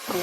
അപ്പോൾ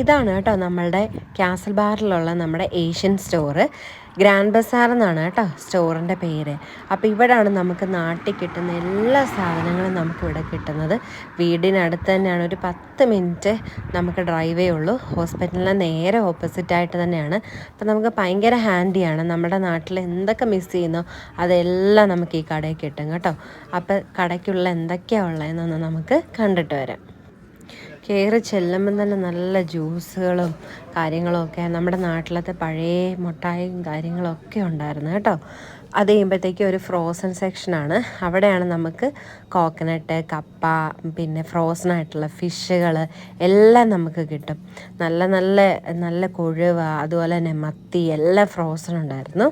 ഇതാണ് കേട്ടോ നമ്മളുടെ കാസൽ ബാറിലുള്ള നമ്മുടെ ഏഷ്യൻ സ്റ്റോറ്. ഗ്രാൻഡ് ബസാർ എന്നാണ് കേട്ടോ സ്റ്റോറിൻ്റെ പേര്. അപ്പോൾ ഇവിടെയാണ് നമുക്ക് നാട്ടിൽ കിട്ടുന്ന എല്ലാ സാധനങ്ങളും നമുക്കിവിടെ കിട്ടുന്നത്. വീടിനടുത്ത് തന്നെയാണ്, ഒരു 10 മിനിറ്റ് നമുക്ക് ഡ്രൈവേ ഉള്ളൂ. ഹോസ്പിറ്റലിന് നേരെ ഓപ്പോസിറ്റായിട്ട് തന്നെയാണ്. അപ്പോൾ നമുക്ക് ഭയങ്കര ഹാൻഡിയാണ്. നമ്മുടെ നാട്ടിൽ എന്തൊക്കെ മിസ് ചെയ്യുന്നോ അതെല്ലാം നമുക്ക് ഈ കടയിൽ കിട്ടും കേട്ടോ. അപ്പോൾ കടയ്ക്കുള്ള എന്തൊക്കെയാണ് ഉള്ളതെന്നൊന്ന് നമുക്ക് കണ്ടിട്ട് വരാം. കയറി ചെല്ലുമ്പം തന്നെ നല്ല ജ്യൂസുകളും കാര്യങ്ങളൊക്കെ, നമ്മുടെ നാട്ടിലത്തെ പഴയ മുട്ടായും കാര്യങ്ങളൊക്കെ ഉണ്ടായിരുന്നു കേട്ടോ. അത് കഴിയുമ്പോഴത്തേക്കും ഒരു ഫ്രോസൺ സെക്ഷനാണ്. അവിടെയാണ് നമുക്ക് കോക്കനട്ട്, കപ്പ, പിന്നെ ഫ്രോസണായിട്ടുള്ള ഫിഷുകൾ എല്ലാം നമുക്ക് കിട്ടും. നല്ല നല്ല നല്ല കൊഴുവ, അതുപോലെ തന്നെ മത്തി എല്ലാം ഫ്രോസൺ ഉണ്ടായിരുന്നു.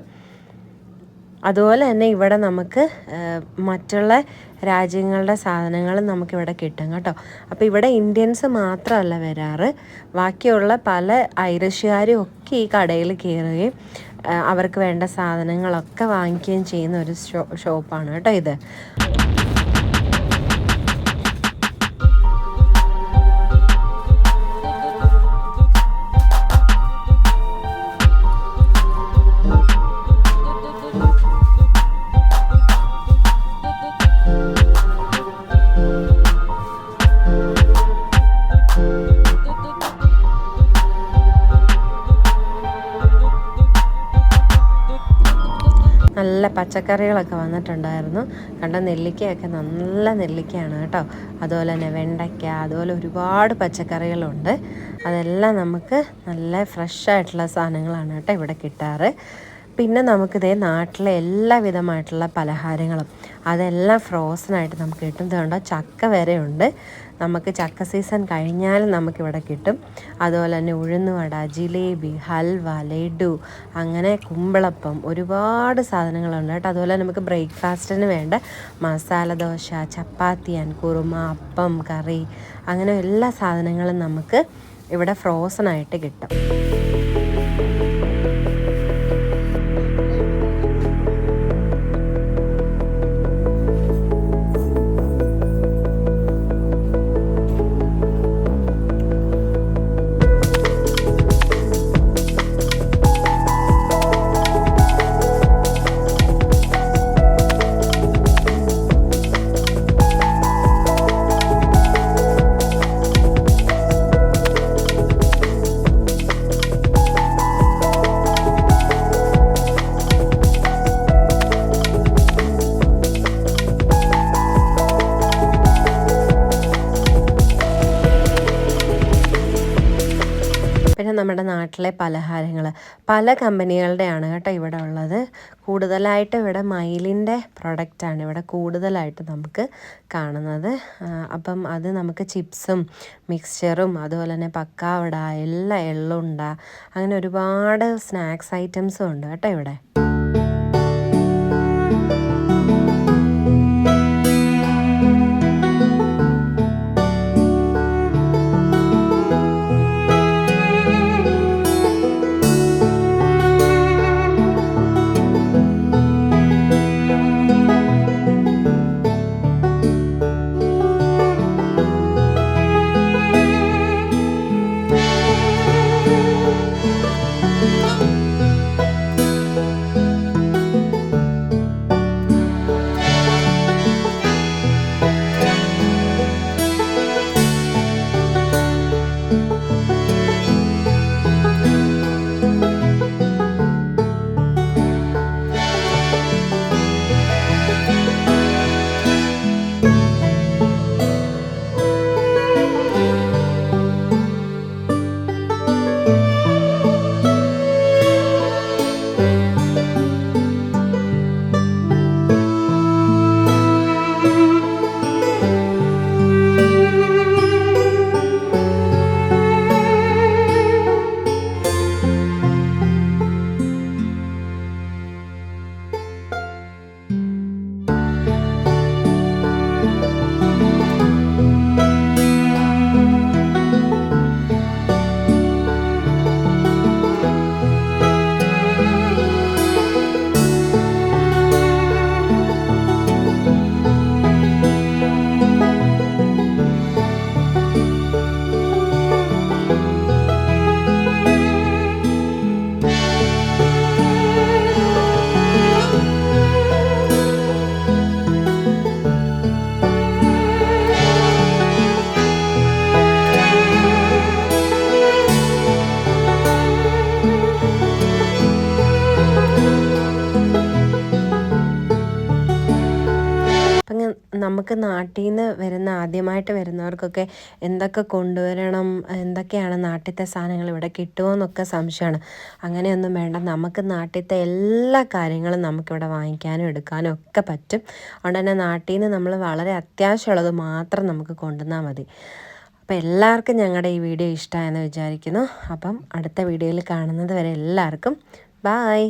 അതുപോലെ തന്നെ ഇവിടെ നമുക്ക് മറ്റുള്ള രാജ്യങ്ങളുടെ സാധനങ്ങളും നമുക്കിവിടെ കിട്ടും കേട്ടോ. അപ്പോൾ ഇവിടെ ഇന്ത്യൻസ് മാത്രമല്ല വരാറ്, ബാക്കിയുള്ള പല ഐറിഷുകാരും ഒക്കെ ഈ കടയിൽ കയറുകയും അവർക്ക് വേണ്ട സാധനങ്ങളൊക്കെ വാങ്ങിക്കുകയും ചെയ്യുന്ന ഒരു ഷോപ്പാണ് കേട്ടോ ഇത്. നല്ല പച്ചക്കറികളൊക്കെ വന്നിട്ടുണ്ടായിരുന്നു. കണ്ട നെല്ലിക്കയൊക്കെ നല്ല നെല്ലിക്കയാണ് കേട്ടോ. അതുപോലെ തന്നെ വെണ്ടയ്ക്ക, അതുപോലെ ഒരുപാട് പച്ചക്കറികളുണ്ട്. അതെല്ലാം നമുക്ക് നല്ല ഫ്രഷായിട്ടുള്ള സാധനങ്ങളാണ് കേട്ടോ ഇവിടെ കിട്ടാറ്. പിന്നെ നമുക്കിതേ നാട്ടിലെ എല്ലാവിധമായിട്ടുള്ള പലഹാരങ്ങളും അതെല്ലാം ഫ്രോസണായിട്ട് നമുക്ക് കിട്ടും. ഇതുകൊണ്ടോ ചക്ക വരെ ഉണ്ട്. നമുക്ക് ചക്ക സീസൺ കഴിഞ്ഞാലും നമുക്കിവിടെ കിട്ടും. അതുപോലെ തന്നെ ഉഴുന്നുവട, ജിലേബി, ഹൽവ, ലഡു, അങ്ങനെ കുമ്പിളപ്പം, ഒരുപാട് സാധനങ്ങളുണ്ട് കേട്ടോ. അതുപോലെ നമുക്ക് ബ്രേക്ക്ഫാസ്റ്റിന് വേണ്ട മസാല ദോശ, ചപ്പാത്തി, കുറുമ, അപ്പം, കറി, അങ്ങനെ എല്ലാ സാധനങ്ങളും നമുക്ക് ഇവിടെ ഫ്രോസണായിട്ട് കിട്ടും. പിന്നെ നമ്മുടെ നാട്ടിലെ പലഹാരങ്ങൾ പല കമ്പനികളുടെയാണ് കേട്ടോ ഇവിടെ ഉള്ളത്. കൂടുതലായിട്ട് ഇവിടെ മയിലിൻ്റെ പ്രൊഡക്റ്റാണ് ഇവിടെ കൂടുതലായിട്ട് നമുക്ക് കാണുന്നത്. അപ്പം അത് നമുക്ക് ചിപ്സും മിക്സ്ചറും അതുപോലെ തന്നെ പക്കാവട, എള്ളുണ്ട, അങ്ങനെ ഒരുപാട് സ്നാക്സ് ഐറ്റംസും ഉണ്ട് കേട്ടോ ഇവിടെ. നമുക്ക് നാട്ടിൽ നിന്ന് ആദ്യമായിട്ട് വരുന്നവർക്കൊക്കെ എന്തൊക്കെ കൊണ്ടുവരണം, എന്തൊക്കെയാണ് നാട്ടിലത്തെ സാധനങ്ങൾ ഇവിടെ കിട്ടുമോ എന്നൊക്കെ സംശയമാണ്. അങ്ങനെയൊന്നും വേണ്ട, നമുക്ക് നാട്ടിലത്തെ എല്ലാ കാര്യങ്ങളും നമുക്കിവിടെ വാങ്ങിക്കാനും എടുക്കാനും ഒക്കെ പറ്റും. അതുകൊണ്ട് തന്നെ നാട്ടിൽ നിന്ന് നമ്മൾ വളരെ അത്യാവശ്യമുള്ളത് മാത്രം നമുക്ക് കൊണ്ടുവന്നാൽ മതി. അപ്പോൾ എല്ലാവർക്കും ഞങ്ങളുടെ ഈ വീഡിയോ ഇഷ്ടമായെന്ന് വിചാരിക്കുന്നു. അപ്പം അടുത്ത വീഡിയോയിൽ കാണുന്നത് വരെ എല്ലാവർക്കും ബായ്.